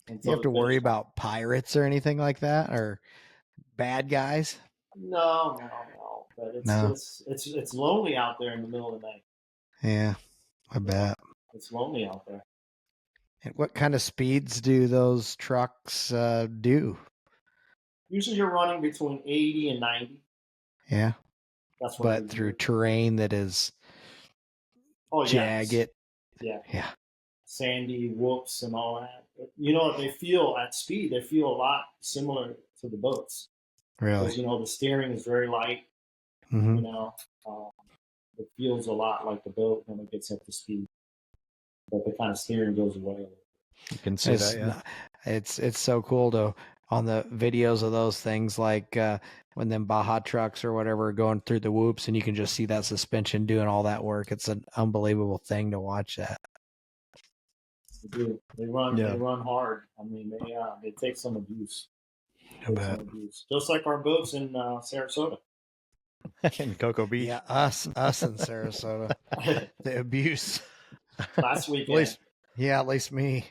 You have the to worry finish line. about pirates or anything like that, or bad guys? No. But No. it's lonely out there in the middle of the night. Yeah, I bet. It's lonely out there. And what kind of speeds do those trucks do? Usually you're running between 80 and 90. Yeah, That's what but they through do. terrain that is Oh yeah, jagged. yeah. Yeah, Sandy, whoops, and all that. You know, they feel at speed. They feel a lot similar to the boats because really. the steering is very light. Mm-hmm. You know, um, it feels a lot like the boat when it gets up to speed, but the kind of steering goes away. You can see that, yeah. It's so cool to on the videos of those things like when them Baja trucks or whatever are going through the whoops and you can just see that suspension doing all that work. It's an unbelievable thing to watch that. They do. They run. Yeah. They run hard. I mean, they take some abuse. I bet. Just like our boats in Sarasota. In Cocoa Beach. Yeah, us in Sarasota. The abuse. Last weekend. At least me.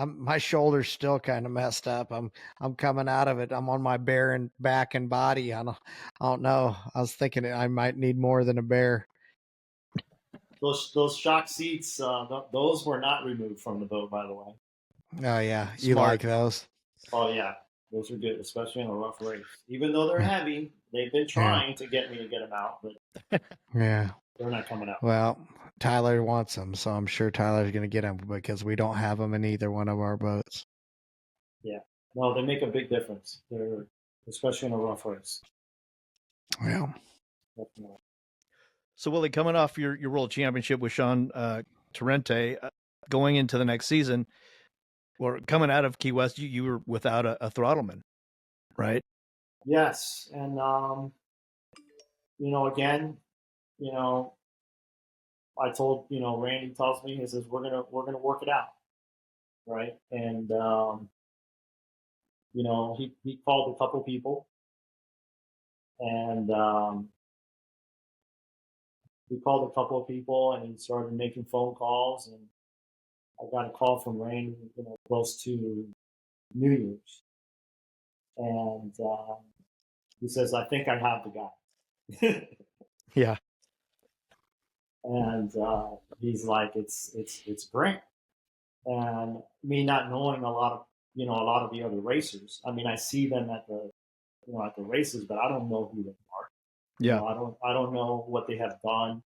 My shoulder's still kind of messed up. I'm coming out of it. I'm on my bare and back and body. I don't know. I was thinking I might need more than a bear. Those shock seats, those were not removed from the boat, by the way. Oh yeah, you Smart. like those? Oh yeah, those are good, especially in a rough race. Even though they're heavy, they've been trying to get me to get them out, but Yeah, they're not coming out. well, Tyler wants them, so I'm sure Tyler's going to get them because we don't have them in either one of our boats. Yeah, no, they make a big difference. They're especially in a rough race. Well, Definitely. So, Willie, coming off your world championship with Shaun Torrente, going into the next season, or coming out of Key West, you were without a throttleman, right? Yes, and again, I told Randy tells me, he says we're gonna work it out, right? And he called a couple people, and and he started making phone calls, and I got a call from Randy, close to New Year's, and he says, "I think I have the guy." Yeah. And he's like, "It's Grant." And me not knowing a lot of the other racers. I mean, I see them at the races, but I don't know who they are. Yeah. I don't know what they have done.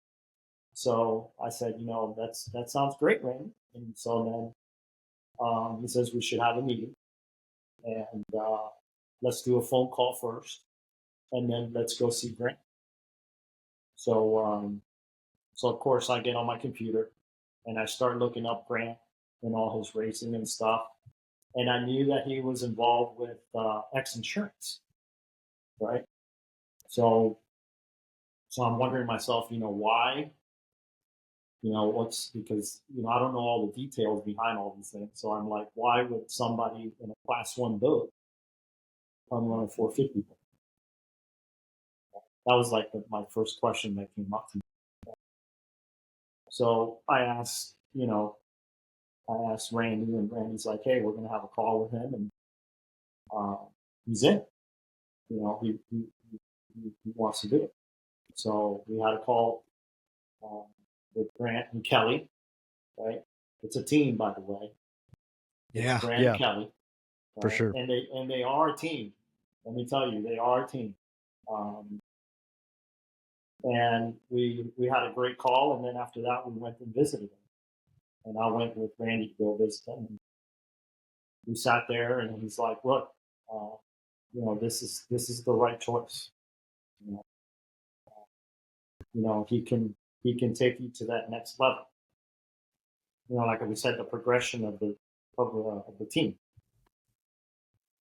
So I said, that sounds great, Randy. And so then he says we should have a meeting, and let's do a phone call first, and then let's go see Grant. So of course I get on my computer and I start looking up Grant and all his racing and stuff, and I knew that he was involved with X Insurance, right? So I'm wondering myself, why? Because I don't know all the details behind all these things. So I'm like, why would somebody in a class 1 boat come run a 450 boat? That was like my first question that came up to me. So I asked Randy, and Randy's like, hey, we're going to have a call with him, and he's in. He wants to do it. So we had a call with Grant and Kelly, right? It's a team, by the way. yeah, Grant and Kelly, right? For sure. And they are a team. Let me tell you, they are a team. And we had a great call, and then after that, we went and visited him. And I went with Randy to go visit him. And we sat there, and he's like, "Look, this is the right choice. He can take you to that next level. Like we said, the progression of the team."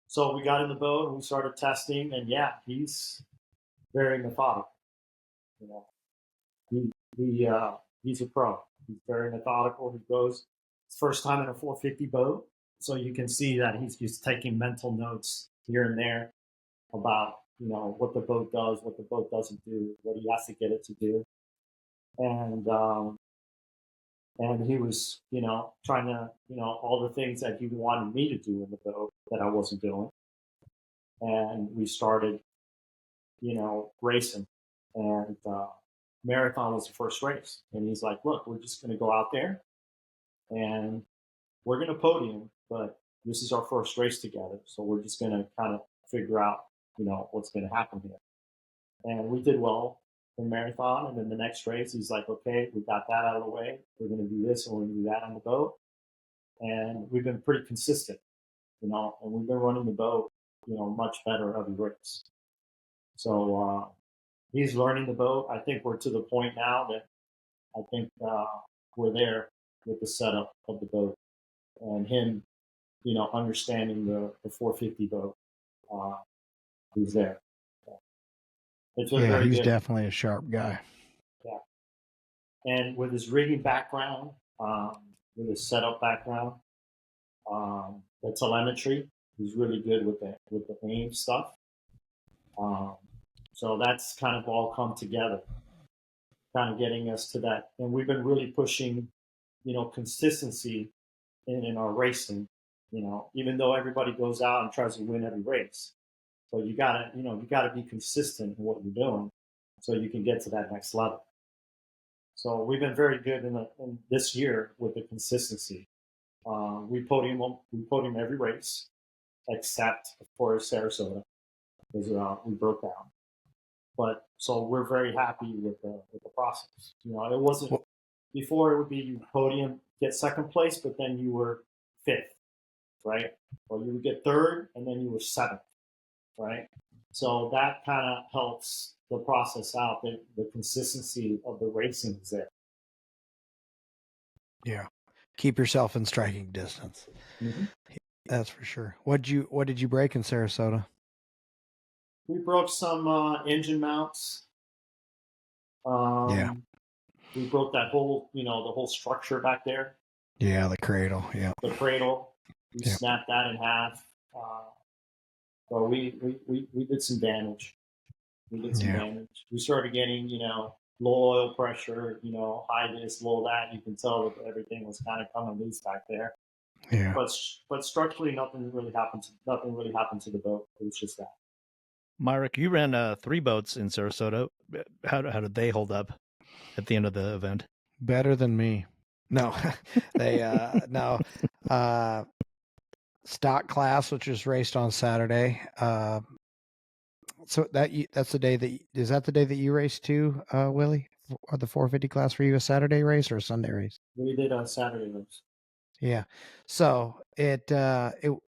So we got in the boat and we started testing, and yeah, he's very methodical. He's a pro. He's very methodical. He goes, it's first time in a 450 boat, so you can see that he's just taking mental notes here and there about what the boat does, what the boat doesn't do, what he has to get it to do. And and he was, trying to, all the things that he wanted me to do in the boat that I wasn't doing. And we started, racing. And marathon was the first race. And he's like, look, we're just going to go out there and we're going to podium, but this is our first race together. So we're just going to kind of figure out, what's going to happen here. And we did well in marathon. And then the next race, he's like, okay, we got that out of the way. We're going to do this and we're going to do that on the boat. And we've been pretty consistent, and we've been running the boat, much better every race. So he's learning the boat. I think we're to the point now that I think we're there with the setup of the boat and him, understanding the 450 boat. He's there. It's been very he's good. definitely a sharp guy. Yeah. And with his rigging background, with his setup background, the telemetry, he's really good with the aim stuff. So that's kind of all come together, kind of getting us to that. And we've been really pushing, consistency in our racing. Even though everybody goes out and tries to win every race, but you gotta be consistent in what you're doing, so you can get to that next level. So we've been very good in this year with the consistency. We podium every race, except of course Sarasota, because we broke down. But so we're very happy with the process. It wasn't before. It would be you podium, get second place, but then you were fifth, right? Or you would get third, and then you were seventh, right? So that kind of helps the process out. The consistency of the racing is there. Yeah, keep yourself in striking distance. Mm-hmm. That's for sure. What did you break in Sarasota? We broke some engine mounts. Yeah. We broke that whole, the whole structure back there. Yeah, the cradle. Yeah. The cradle. We snapped that in half. So we did some damage. Damage. We started getting, low oil pressure, high this, low that. You can tell that everything was kind of coming loose back there. Yeah. But structurally, nothing really happened to the boat. It was just that. Myrick, you ran 3 boats in Sarasota. How did they hold up at the end of the event? Better than me. No, they no. Stock class, which was raced on Saturday. So that's the day that you raced too, Willie? Or the 450 class for you a Saturday race or a Sunday race? We did a Saturday race. Yeah. So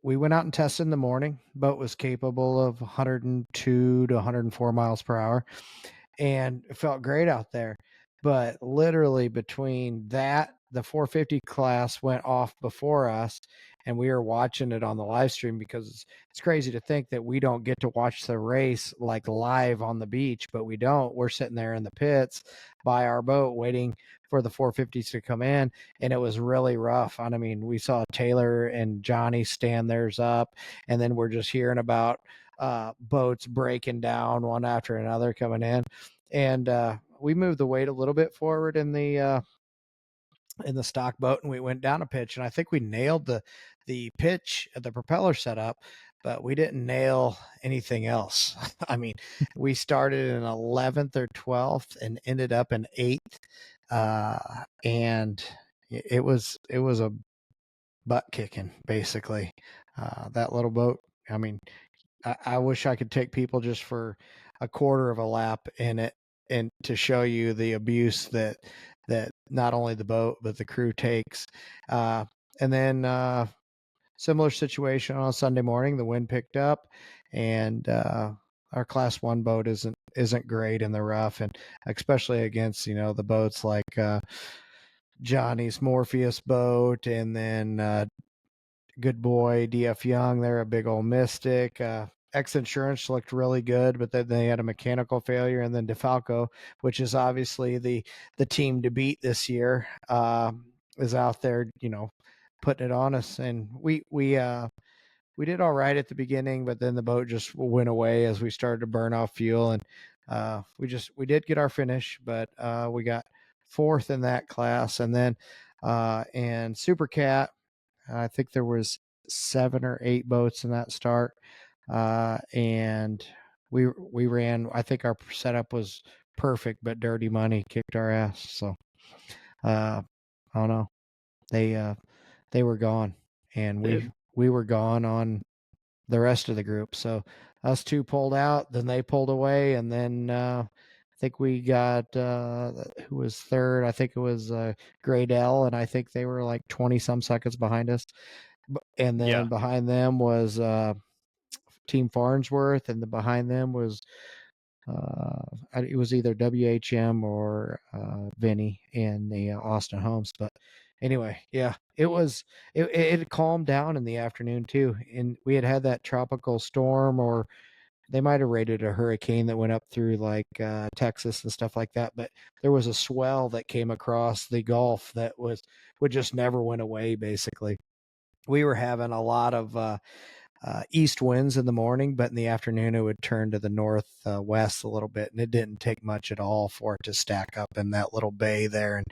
we went out and tested in the morning. Boat was capable of 102 to 104 miles per hour, and it felt great out there. But literally between that, the 450 class went off before us, and we were watching it on the live stream because it's crazy to think that we don't get to watch the race like live on the beach, but we don't. We're sitting there in the pits by our boat waiting for the 450s to come in, and it was really rough. And I mean, we saw Taylor and Johnny stand theirs up, and then we're just hearing about boats breaking down one after another coming in, and we moved the weight a little bit forward in the stock boat, and we went down a pitch, and I think we nailed the pitch at the propeller setup, but we didn't nail anything else. I mean, we started in 11th or 12th and ended up in 8th, and it was a butt kicking basically. That little boat. I mean, I wish I could take people just for a quarter of a lap in it, and to show you the abuse that not only the boat but the crew takes. And then similar situation on Sunday morning. The wind picked up, and our Class 1 boat isn't great in the rough, and especially against the boats like Johnny's Morpheus boat, and then Good Boy DF Young. They're a big old Mystic. X Insurance looked really good, but then they had a mechanical failure. And then DeFalco, which is obviously the team to beat this year, is out there, putting it on us. And we did all right at the beginning, but then the boat just went away as we started to burn off fuel. And we did get our finish, but we got 4th in that class. And then And Super Cat, I think there was 7 or 8 boats in that start. And we ran, I think our setup was perfect, but Dirty Money kicked our ass. So, I don't know. They were gone, and we were gone on the rest of the group. So us two pulled out, then they pulled away, and then I think we got who was third? I think it was Gradell, and I think they were like 20 some seconds behind us. And then behind them was Team Farnsworth, and behind them was it was either WHM or Vinny and the Austin Holmes. But anyway, yeah, it calmed down in the afternoon too, and we had that tropical storm, or they might have rated a hurricane that went up through like Texas and stuff like that. But there was a swell that came across the Gulf that would just never went away. Basically, we were having a lot of east winds in the morning, but in the afternoon it would turn to the northwest a little bit, and it didn't take much at all for it to stack up in that little bay there, and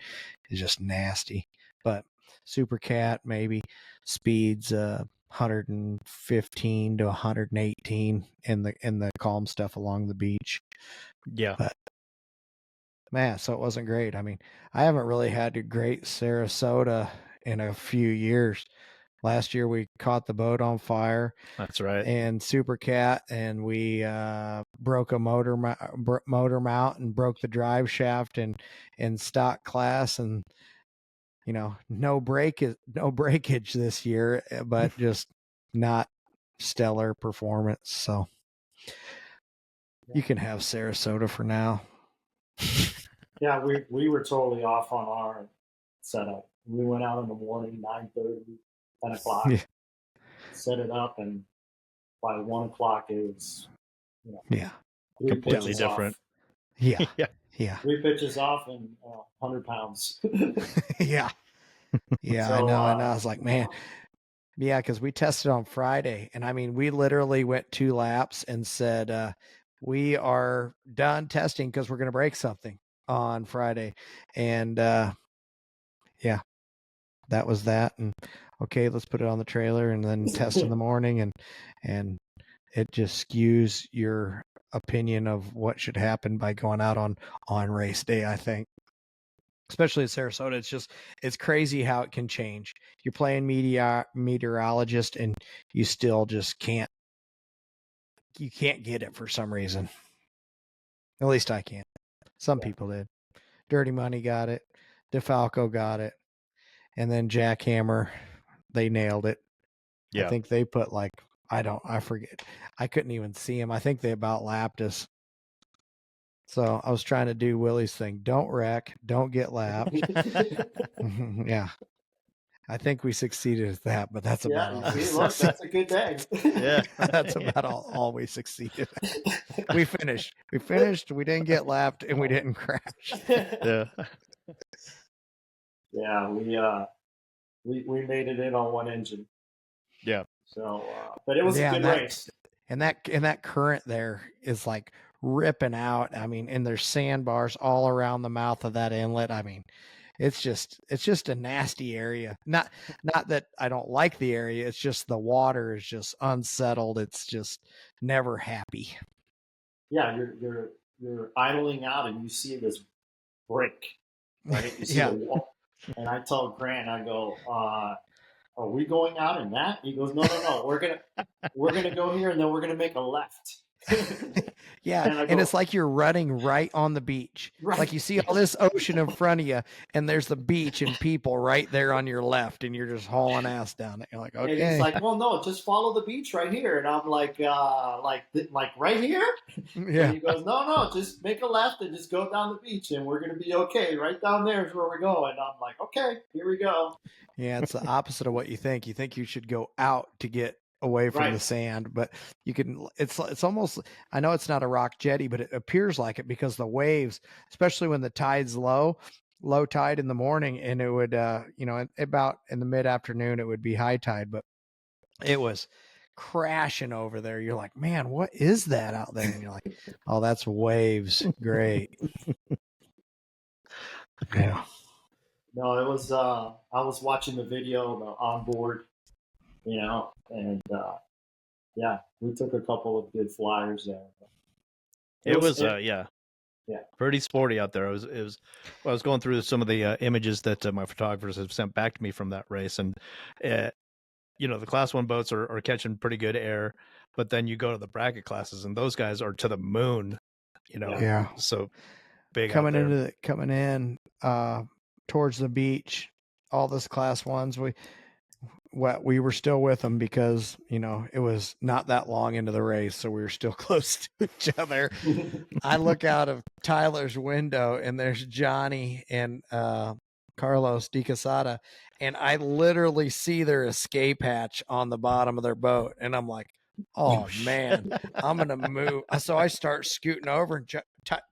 it's just nasty. But Super Cat maybe speeds 115 to 118 in the calm stuff along the beach. Yeah. But man, so it wasn't great. I mean, I haven't really had a great Sarasota in a few years. Last year we caught the boat on fire. That's right. And Super Cat, and we broke a motor mount and broke the drive shaft in stock class, and no breakage this year, but just not stellar performance. So you can have Sarasota for now. Yeah, we were totally off on our setup. We went out in the morning, 9:30, 10 o'clock, set it up, and by 1 o'clock it was, completely different. Yeah. Yeah. 3 pitches off and 100 pounds. Yeah. Yeah, so, I know. And I was like, man, yeah, because we tested on Friday. And I mean, we literally went 2 laps and said, we are done testing because we're going to break something on Friday. And yeah, that was that. And okay, let's put it on the trailer and then test in the morning. And it just skews your opinion of what should happen by going out on race day, I think. Especially in Sarasota, it's crazy how it can change. You're playing meteorologist, and you still just can't get it for some reason. At least I can't. Some people did. Dirty Money got it. DeFalco got it. And then Jackhammer, they nailed it. Yeah. I think they put I forget. I couldn't even see him. I think they about lapped us. So I was trying to do Willy's thing. Don't wreck. Don't get lapped. Yeah. I think we succeeded at that, but that's about all. Look, that's a good day. Yeah. That's about all we succeeded. We finished. We didn't get lapped, and we didn't crash. Yeah. Yeah, we made it in on one engine. Yeah. So, but it was a good race. And that current there is like ripping out. I mean, and there's sandbars all around the mouth of that inlet. I mean, it's just a nasty area. Not that I don't like the area. It's just the water is just unsettled. It's just never happy. Yeah, you're idling out and you see this break, right? You see the wall. And I told Grant, I go, are we going out in that? He goes, no. We're gonna go here and then we're gonna make a left. Yeah, and it's like you're running right on the beach. Right. Like you see all this ocean in front of you, and there's the beach and people right there on your left, and you're just hauling ass down it. You're like, okay. And he's like, well, no, just follow the beach right here. And I'm like right here? Yeah. And he goes, no, just make a left and just go down the beach, and we're gonna be okay. Right down there is where we're going. And I'm like, okay, here we go. Yeah, it's the opposite of what you think. You think you should go out to get away from the sand, but you can, it's almost, I know it's not a rock jetty, but it appears like it because the waves, especially when the tide's low tide in the morning, and it would about in the mid-afternoon it would be high tide, but it was crashing over there. You're like, man, what is that out there? And you're like, oh, that's waves. Great. Yeah. No, it was. I was watching the video, the onboard, and yeah, we took a couple of good flyers there. It was yeah. pretty sporty out there. I was going through some of the images that my photographers have sent back to me from that race, and the Class 1 boats are catching pretty good air, but then you go to the bracket classes, and those guys are to the moon. Yeah. So big coming out there. coming in towards the beach. All this Class 1s, we were still with them because it was not that long into the race, so we were still close to each other. I look out of Tyler's window and there's Johnny and Carlos de Quesada, and I literally see their escape hatch on the bottom of their boat, and I'm like, oh man, I'm gonna move. So I start scooting over, and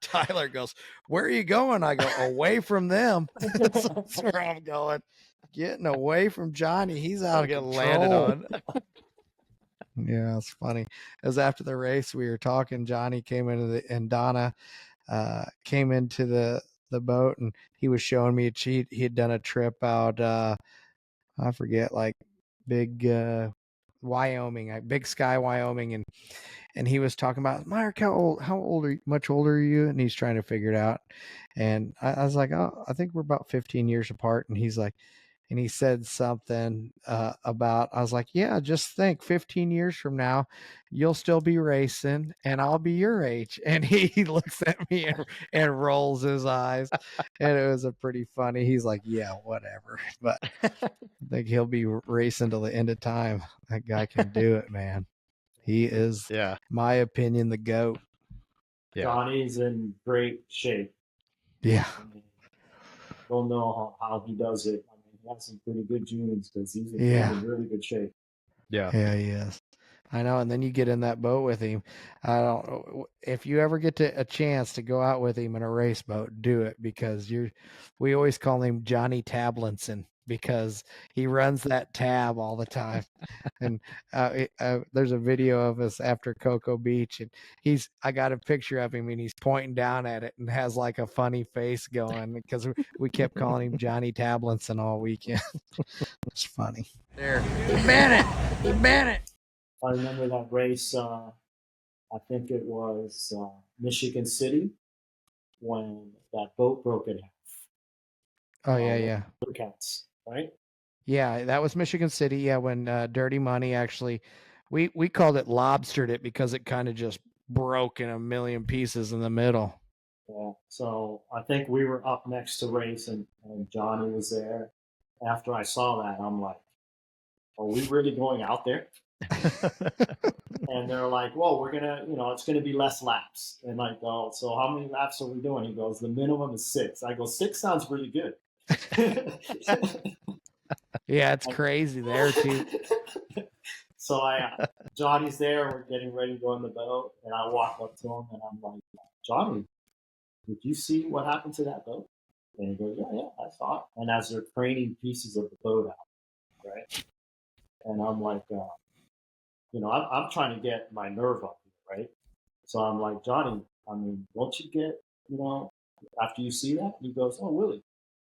Tyler goes, where are you going? I go, away from them. So that's where I'm going. Getting away from Johnny. He's out of control. Landed on. Yeah, it's funny. It was after the race. We were talking. Johnny came into and Donna came into the boat, and he was showing me he had done a trip out. I forget, like big Wyoming, Big Sky, Wyoming, and he was talking about, Myrick, how old are you? Much older are you? And he's trying to figure it out. And I was like, oh, I think we're about 15 years apart. And he's like, and he said something about, I was like, yeah, just think 15 years from now, you'll still be racing and I'll be your age. And he looks at me and rolls his eyes. And it was a pretty funny. He's like, yeah, whatever. But I think he'll be racing till the end of time. That guy can do it, man. He is, my opinion, the GOAT. Yeah. Johnny's in great shape. Yeah. Don't know how he does it. He has some pretty good genes because he's in really good shape. Yeah. Yeah, he is. I know. And then you get in that boat with him. I don't know if you ever get a chance to go out with him in a race boat, do it, because we always call him Johnny Tablinson because he runs that tab all the time. And there's a video of us after Cocoa Beach, and I got a picture of him, and he's pointing down at it and has like a funny face going because we kept calling him Johnny Tablinson all weekend. It's funny. There, he banned it. I remember that race. I think it was Michigan City when that boat broke in half. Oh yeah. Cats, right? Yeah, that was Michigan City. Yeah, when Dirty Money actually, we called it lobstered it because it kind of just broke in a million pieces in the middle. Yeah. So I think we were up next to race, and Johnny was there. After I saw that, I'm like, are we really going out there? And they're like, well, we're gonna, it's gonna be less laps. And I go, so how many laps are we doing? He goes, the minimum is 6. I go, 6 sounds really good. Yeah, it's crazy there too. So Johnny's there. We're getting ready to go in the boat, and I walk up to him, and I'm like, Johnny, did you see what happened to that boat? And he goes, yeah, I saw it. And as they're craning pieces of the boat out, right? And I'm like, I'm trying to get my nerve up, right? So I'm like, Johnny, don't you get, after you see that? He goes, oh, Willy,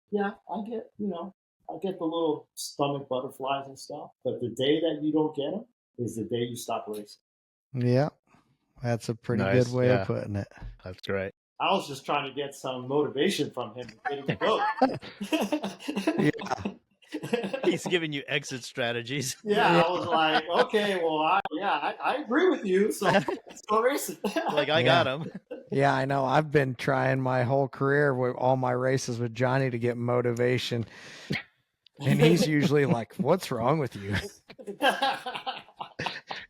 yeah, I get the little stomach butterflies and stuff. But the day that you don't get them is the day you stop racing. Yeah, that's a pretty good way of putting it. That's great. I was just trying to get some motivation from him to get him to go. Yeah. He's giving you exit strategies. Yeah, I was like, okay, well, I agree with you, so let's go racing. Like, I got him. Yeah, I know. I've been trying my whole career with all my races with Johnny to get motivation. And he's usually like, what's wrong with you?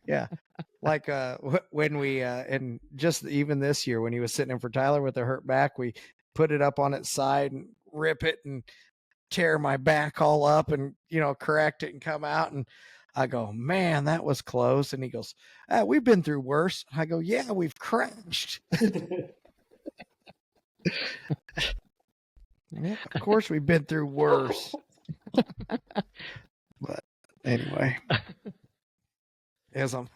Yeah. Like when we, and just even this year when he was sitting in for Tyler with a hurt back, we put it up on its side and rip it and tear my back all up and, correct it and come out. And I go, man, that was close. And he goes, we've been through worse. I go, yeah, we've crashed. Yeah, of course we've been through worse. But anyway, as I'm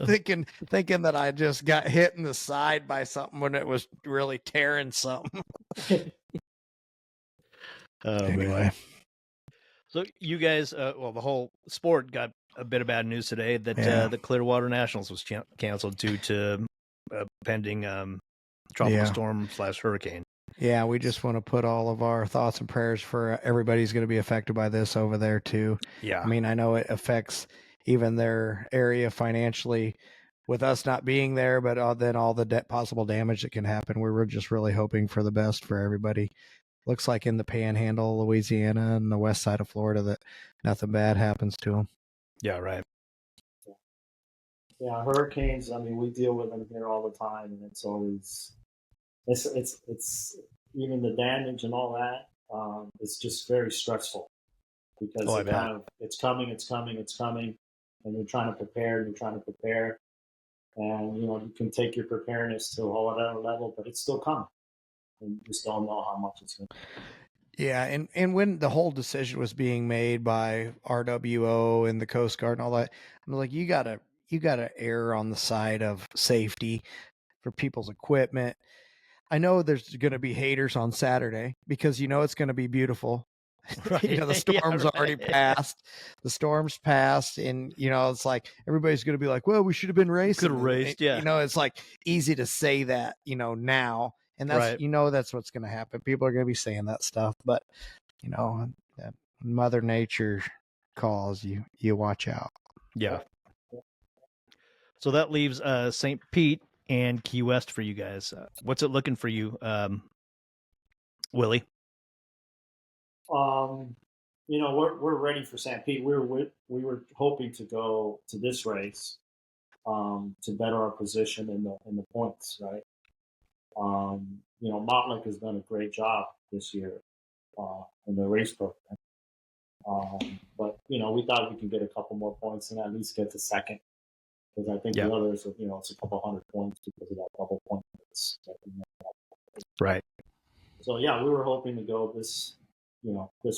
thinking that I just got hit in the side by something when it was really tearing something. Anyway. Man. So you guys, well, the whole sport got a bit of bad news today that the Clearwater Nationals was canceled due to pending tropical storm / hurricane. Yeah, we just want to put all of our thoughts and prayers for everybody's going to be affected by this over there too. Yeah. I mean, I know it affects even their area financially with us not being there, but then all the possible damage that can happen. We were just really hoping for the best for everybody. Looks like in the Panhandle, Louisiana, and the west side of Florida that nothing bad happens to them. Yeah, right. Yeah, hurricanes. I mean, we deal with them here all the time, and it's always it's even the damage and all that. It's just very stressful because it's coming, and you're trying to prepare, and you can take your preparedness to a whole other level, but it's still coming. And you just don't know how much it's going to be. Yeah, and when the whole decision was being made by RWO and the Coast Guard and all that, I'm like, you gotta err on the side of safety for people's equipment. I know there's going to be haters on Saturday because it's going to be beautiful. Right. The storm's already passed. The storm's passed, and it's like everybody's going to be like, "Well, we should have been racing." Could have raced, yeah. It's like easy to say that, now. And that's right. That's what's going to happen. People are going to be saying that stuff, but that Mother Nature calls, you watch out. Yeah. So that leaves St. Pete and Key West for you guys. What's it looking for you, Willie? We're ready for St. Pete. We were hoping to go to this race to better our position in the points, right? Motley has done a great job this year in the race program. But we thought we could get a couple more points and at least get to second, because I think the others are, it's a couple hundred points because of that double point. Right. So we were hoping to go this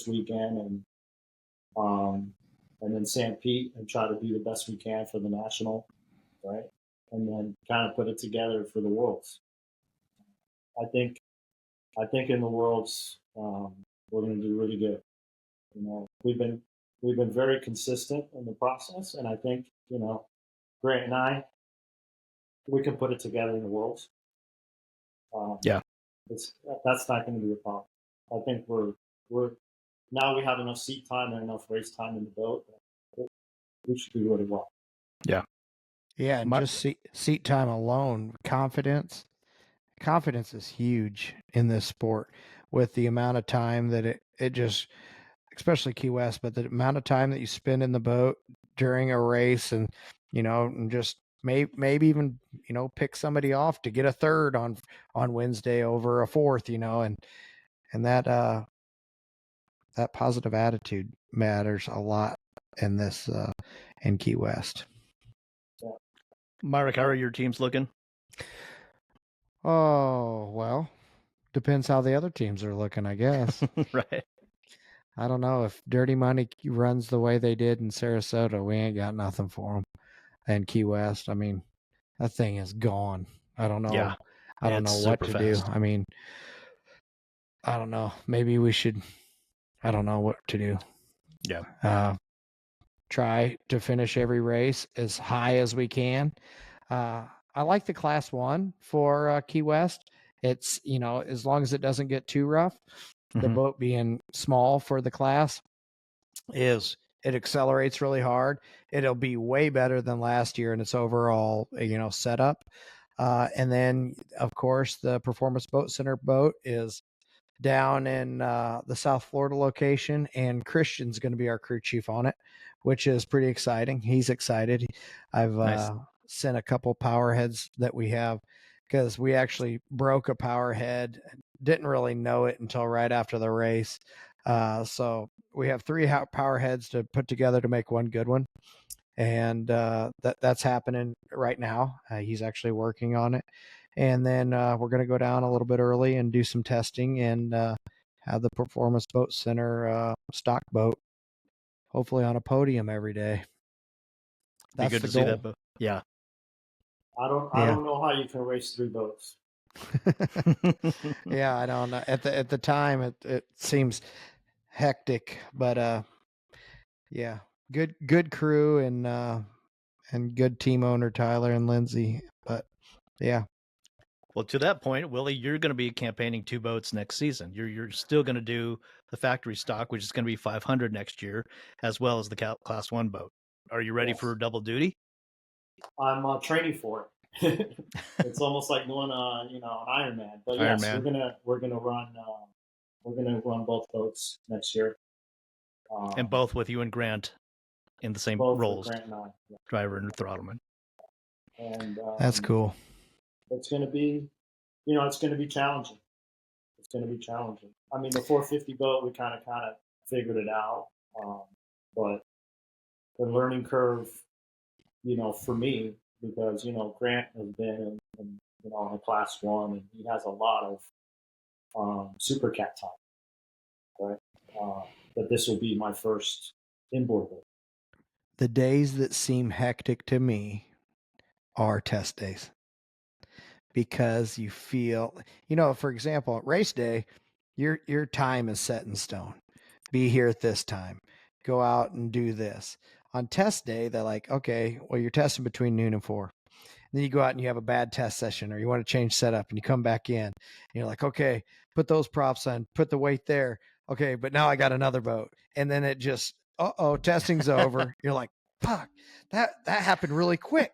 weekend and then St. Pete and try to do the best we can for the national, right? And then kind of put it together for the Worlds. I think in the Worlds we're going to do really good. We've been very consistent in the process, and I think Grant and I, we can put it together in the Worlds. That's not going to be a problem. I think we're now we have enough seat time and enough race time in the boat. We should do really well. Yeah. Yeah, and just seat time alone, confidence is huge in this sport with the amount of time that it just, especially Key West, but the amount of time that you spend in the boat during a race and, and just maybe even, pick somebody off to get a third on Wednesday over a fourth, and that positive attitude matters a lot in this, in Key West. Yeah. Myrick, how are your teams looking? Oh, well, depends how the other teams are looking, I guess. Right. I don't know if Dirty Money runs the way they did in Sarasota. We ain't got nothing for them. And Key West, I mean, that thing is gone. I don't know. Yeah. I don't know what to do. I mean, I don't know. Maybe we should. I don't know what to do. Yeah. Try to finish every race as high as we can. I like the Class 1 for Key West. It's, as long as it doesn't get too rough. The boat being small for the class it accelerates really hard. It'll be way better than last year in its overall, setup. And then, of course, the Performance Boat Center boat is down in the South Florida location, and Christian's going to be our crew chief on it, which is pretty exciting. He's excited. I've sent a couple power heads that we have, because we actually broke a power head. Didn't really know it until right after the race. So we have 3 power heads to put together to make one good one. And that's happening right now. He's actually working on it. And then we're going to go down a little bit early and do some testing and have the Performance Boat Center stock boat hopefully on a podium every day. That's good to see that boat. Yeah. I don't know how you can race 3 boats. Yeah, I don't know. At the time, it seems hectic, but yeah, good crew and good team owner Tyler and Lindsay. But yeah, Well, to that point, Willie, you're going to be campaigning 2 boats next season. You're still going to do the factory stock, which is going to be 500 next year, as well as the Class 1 boat. Are you ready Yes. for double duty? I'm training for it. It's almost like doing an Ironman. But yes, Ironman. we're gonna run both boats next year. And both with you and Grant in the same both roles, Grant and I, yeah. driver and throttleman. And that's cool. It's gonna be, it's gonna be challenging. It's gonna be challenging. I mean, the 450 boat, we kind of figured it out, but the learning curve, for me, because Grant has been in in Class 1, and he has a lot of super cat time, right? But this will be my first inboard boat. The days that seem hectic to me are test days, because you feel, for example, at race day, your time is set in stone. Be here at this time. Go out and do this. On test day, they're like, okay, well, you're testing between noon and 4. Then you go out and you have a bad test session, or you want to change setup, and you come back in and you're like, okay, put those props on, put the weight there. Okay, but now I got another boat. And then it just, testing's over. You're like, fuck, that happened really quick,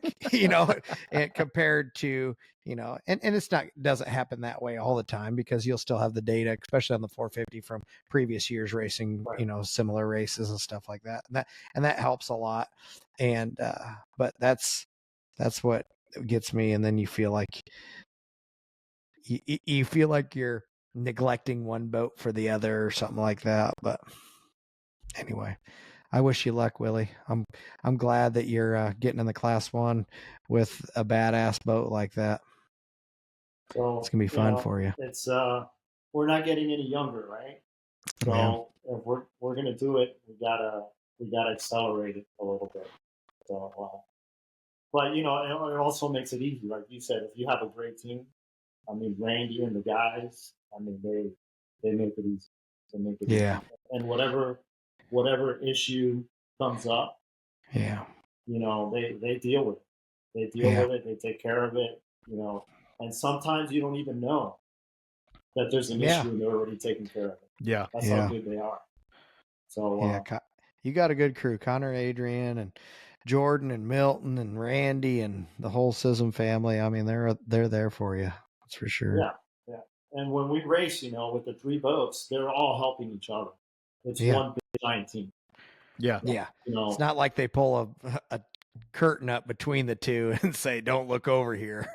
and compared to, and it's not, doesn't happen that way all the time, because you'll still have the data, especially on the 450 from previous years racing, Right. Similar races and stuff like that. And that helps a lot. And, but that's what gets me. And then you feel like you feel like you're neglecting one boat for the other or something like that. But anyway, I wish you luck, Willie. I'm glad that you're getting in the Class 1 with a badass boat like that. So it's gonna be fun for you. It's we're not getting any younger, right? So if we're gonna do it, we gotta accelerate it a little bit. So, but it also makes it easy, like you said. If you have a great team, I mean, Randy and the guys, I mean, they make it easy. They make it easy. And whatever issue comes up, they deal with it. They deal with it. They take care of it. And sometimes you don't even know that there's an issue, and they're already taking care of it. Yeah, that's how good they are. So you got a good crew: Connor, Adrian, and Jordan, and Milton, and Randy, and the whole Sism family. I mean, they're there for you. That's for sure. Yeah. And when we race, with the 3 boats, they're all helping each other. It's one big giant team. Yeah. It's not like they pull a curtain up between the two and say, "Don't look over here."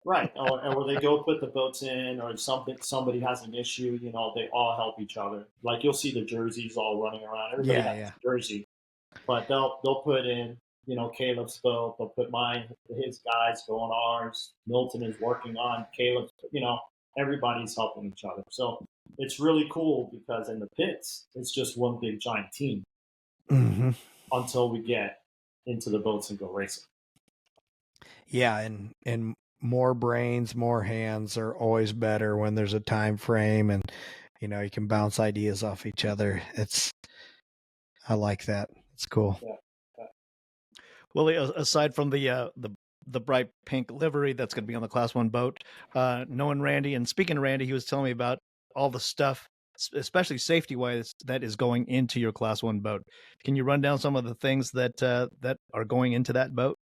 Right. Or they go put the boats in, or somebody has an issue. They all help each other. Like, you'll see the jerseys all running around. Everybody has a jersey, but they'll put in, Caleb's boat. They'll put his guys go on ours. Milton is working on Caleb's. Everybody's helping each other. So it's really cool, because in the pits, it's just one big giant team until we get into the boats and go racing. Yeah, and more brains, more hands are always better when there's a time frame, and you can bounce ideas off each other. I like that. It's cool. Yeah. Well, aside from the bright pink livery that's going to be on the Class 1 boat, knowing Randy, and speaking to Randy, he was telling me about all the stuff, especially safety-wise, that is going into your Class 1 boat. Can you run down some of the things that are going into that boat?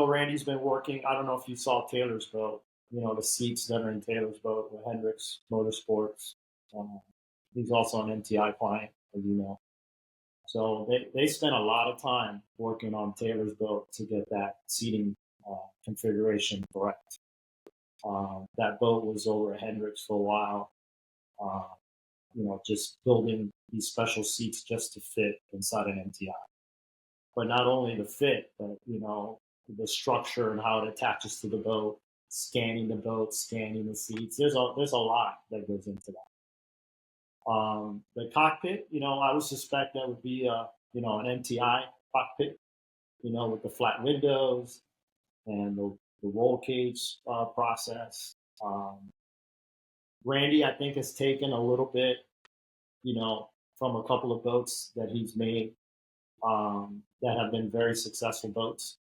Randy's been working. I don't know if you saw Taylor's boat. The seats that are in Taylor's boat with Hendricks Motorsports. He's also an MTI client, as you know. So they spent a lot of time working on Taylor's boat to get that seating configuration correct. That boat was over at Hendricks for a while, just building these special seats just to fit inside an MTI. But not only the fit, but, the structure and how it attaches to the boat, scanning the boat, scanning the seats. There's a lot that goes into that. The cockpit, I would suspect that would be an MTI cockpit, with the flat windows and the roll cage process. Randy, I think, has taken a little bit, from a couple of boats that he's made that have been very successful boats.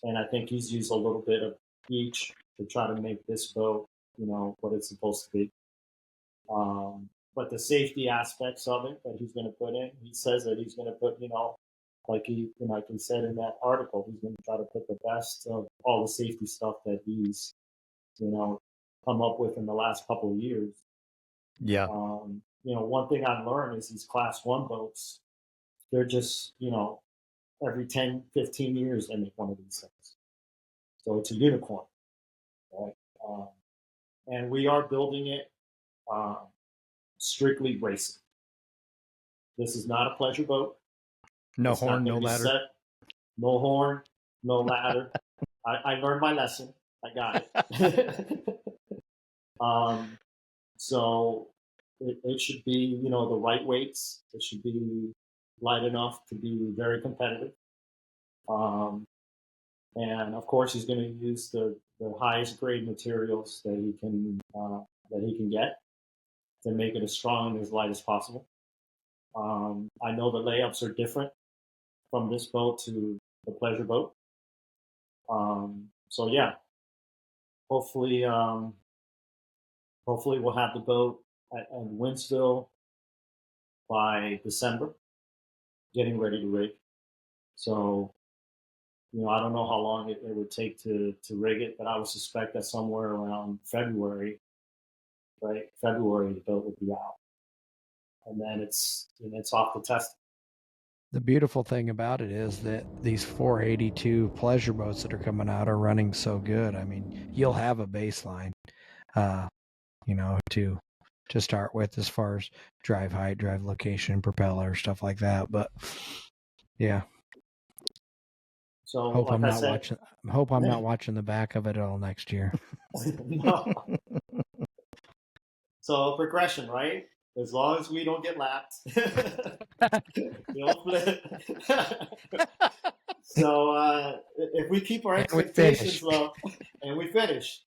And I think he's used a little bit of each to try to make this boat, what it's supposed to be. But the safety aspects of it that he's going to put in, he says that he's going to put, like he said in that article, he's going to try to put the best of all the safety stuff that he's, come up with in the last couple of years. Yeah. One thing I've learned is these Class 1 boats, they're just, every 10, 15 years they make one of these things. So it's a unicorn, right? And we are building it strictly racing. This is not a pleasure boat. No It's horn, not no gonna be ladder. set. No horn, no ladder. I learned my lesson. I got it. So it should be, the right weights. It should be light enough to be very competitive. And of course, he's going to use the highest grade materials that he can get to make it as strong and as light as possible. I know the layups are different from this boat to the pleasure boat. So yeah, hopefully we'll have the boat at Winsville by December, getting ready to rig. So, I don't know how long it would take to rig it, but I would suspect that somewhere around February, right? February, the boat would be out. And then it's off the test. The beautiful thing about it is that these 482 pleasure boats that are coming out are running so good. I mean, you'll have a baseline, to start with as far as drive height, drive location, propeller, stuff like that. But yeah. So Hope like I'm I not said, watching. Hope I'm not watching the back of it all next year. no. So progression, right? As long as we don't get lapped, flip. So if we keep our expectations low and we finish.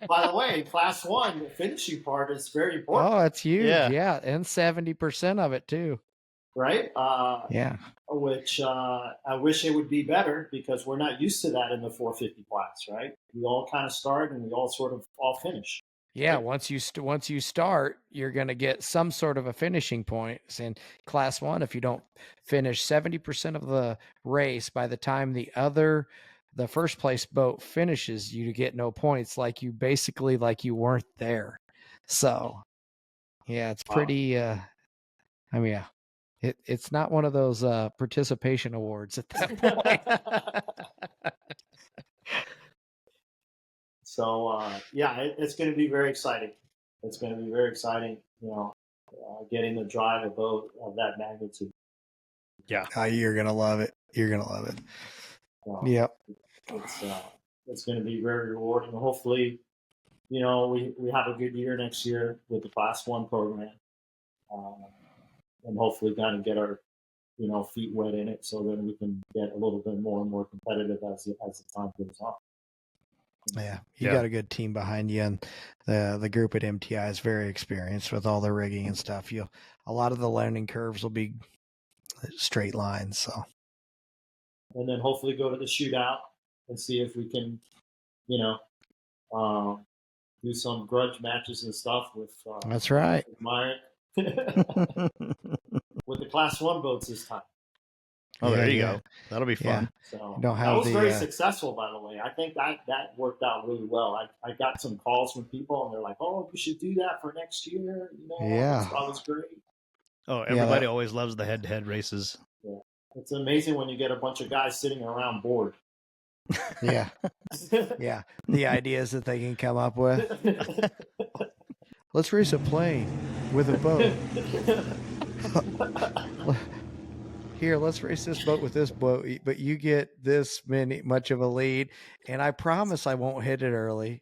By the way, Class 1, the finishing part is very important. Oh, it's huge. Yeah. Yeah. And 70% of it too. Right? Yeah. Which I wish it would be better because we're not used to that in the 450 class, right? We all kind of start and we all sort of all finish. Yeah, right? once you start, you're going to get some sort of a finishing point. In Class 1, if you don't finish 70% of the race by the time the first place boat finishes, you get no points, like you weren't there. So, yeah, it's pretty it's not one of those participation awards at that point. So it's going to be very exciting. It's going to be very exciting, getting to drive a boat of that magnitude. Yeah. You're gonna love it. You're gonna love it. Yep. It's going to be very rewarding. Hopefully, we have a good year next year with the Class 1 program, and hopefully kind of get our feet wet in it, so then we can get a little bit more and more competitive as the time goes on. Yeah, you got a good team behind you, and the group at MTI is very experienced with all the rigging and stuff. A lot of the learning curves will be straight lines. So, and then hopefully go to the shootout and see if we can, do some grudge matches and stuff with. That's right. With Myrick. With the Class 1 boats this time. Oh, there you go. That'll be fun. So that was very successful, by the way. I think that worked out really well. I got some calls from people, and they're like, "Oh, you should do that for next year." That was great. Oh, everybody always loves the head-to-head races. Yeah, it's amazing when you get a bunch of guys sitting around bored. Yeah, yeah. The ideas that they can come up with. Let's race a plane with a boat. Here, let's race this boat with this boat, but you get this much of a lead, and I promise I won't hit it early.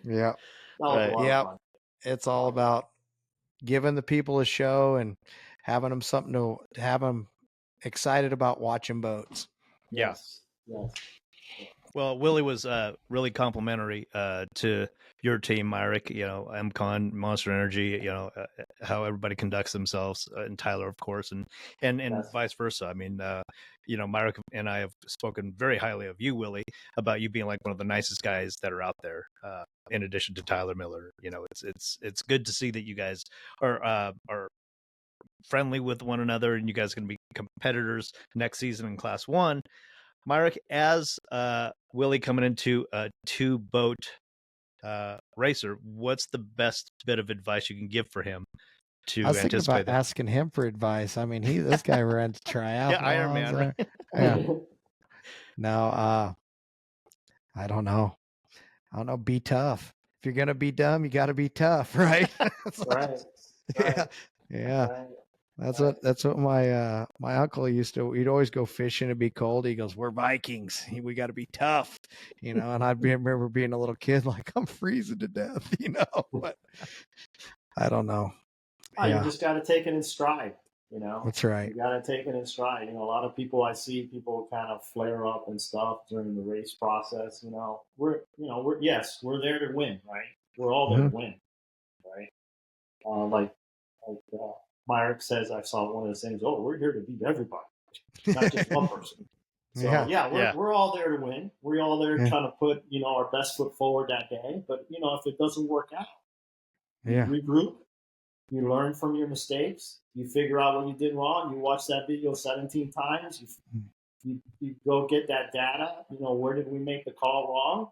Yeah. Right. Yeah. It's all about giving the people a show and having them something to have them excited about watching boats. Yes. Well, Willie was really complimentary to your team, Myrick, MCon, Monster Energy, how everybody conducts themselves, and Tyler, of course, and Yes. vice versa. I mean, Myrick and I have spoken very highly of you, Willie, about you being like one of the nicest guys that are out there. In addition to Tyler Miller, it's good to see that you guys are friendly with one another, and you guys can be competitors next season in Class 1. Myrick, as Willie coming into a 2-boat racer, what's the best bit of advice you can give for him to I was thinking anticipate about that? asking him for advice. I mean, this guy ran triathlons. Yeah, Iron Man, right? Yeah. No, I don't know. Be tough. If you're gonna be dumb, you got to be tough, right? Right. Yeah, yeah. Right. That's what my uncle used to. He'd always go fishing. It'd be cold. He goes, "We're Vikings. We got to be tough," And remember being a little kid, like I'm freezing to death, But I don't know. You just got to take it in stride. That's right. You got to take it in stride. A lot of people I see kind of flare up and stuff during the race process. We're there to win, right? We're all there to win, right? Like Myrick says, I saw one of the things. Oh, we're here to beat everybody, not just one person. So we're all there to win. We're all there trying to put our best foot forward that day. But if it doesn't work out, you regroup. You learn from your mistakes. You figure out what you did wrong. You watch that video 17 times. You go get that data. Where did we make the call wrong?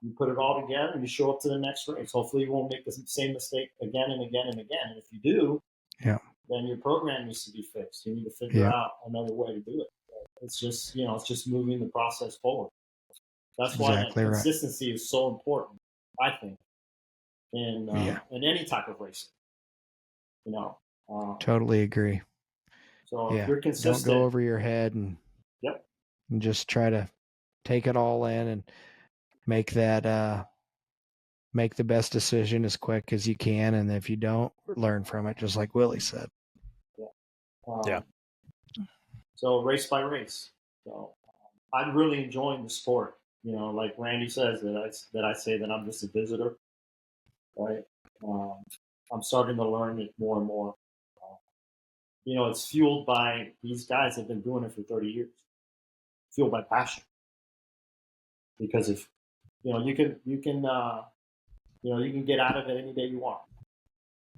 You put it all together and you show up to the next race. Hopefully you won't make the same mistake again and again and again. And if you do, then your program needs to be fixed. You need to figure out another way to do it. It's just, it's just moving the process forward. That's why consistency is so important, I think, in any type of racing. Totally agree. So if you're consistent, don't go over your head and just try to take it all in and make the best decision as quick as you can. And if you don't, learn from it, just like Willie said. So race by race. So I'm really enjoying the sport. Like Randy says that I say that I'm just a visitor, right? I'm starting to learn it more and more. It's fueled by these guys have been doing it for 30 years. Fueled by passion. Because if you can get out of it any day you want,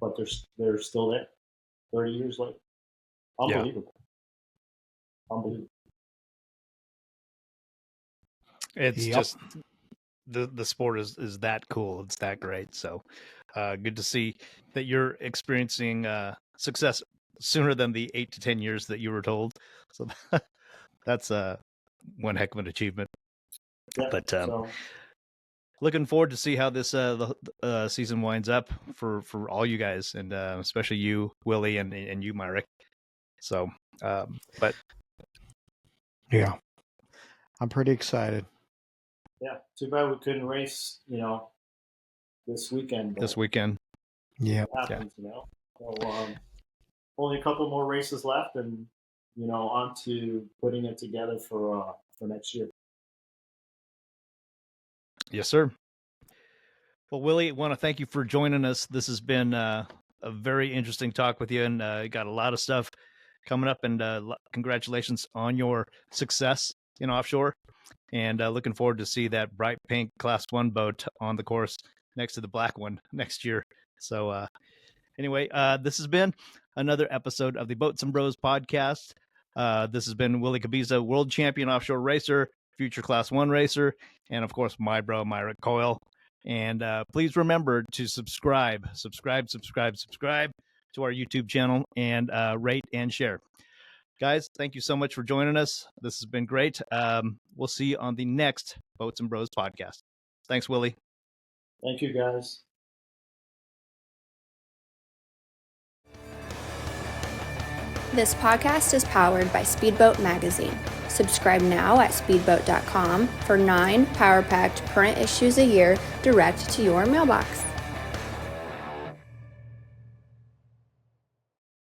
but they're still there 30 years later. Unbelievable. Unbelievable. It's just the sport is that cool. It's that great. So good to see that you're experiencing success sooner than the 8 to 10 years that you were told. So that's one heck of an achievement. Yeah, but looking forward to see how this the season winds up for all you guys, and especially you, Willie, and you, Myrick. So, but I'm pretty excited. Yeah, too bad we couldn't race, this weekend. This weekend. Yeah. Happens, So, only a couple more races left, and on to putting it together for next year. Yes, sir. Well, Willie, I want to thank you for joining us. This has been a very interesting talk with you, and you got a lot of stuff coming up, and congratulations on your success in offshore, and looking forward to see that bright pink Class 1 boat on the course next to the black one next year. So anyway, this has been another episode of the Boats and Bros podcast. This has been Willy Cabeza, world champion offshore racer, future Class 1 racer, and of course my bro Myrick Coil. And please remember to subscribe to our YouTube channel, and rate and share. Guys, thank you so much for joining us. This has been great. We'll see you on the next Boats and Bros podcast. Thanks, Willie. Thank you, guys. This podcast is powered by Speedboat Magazine. Subscribe now at speedboat.com for 9 power-packed current issues a year direct to your mailbox.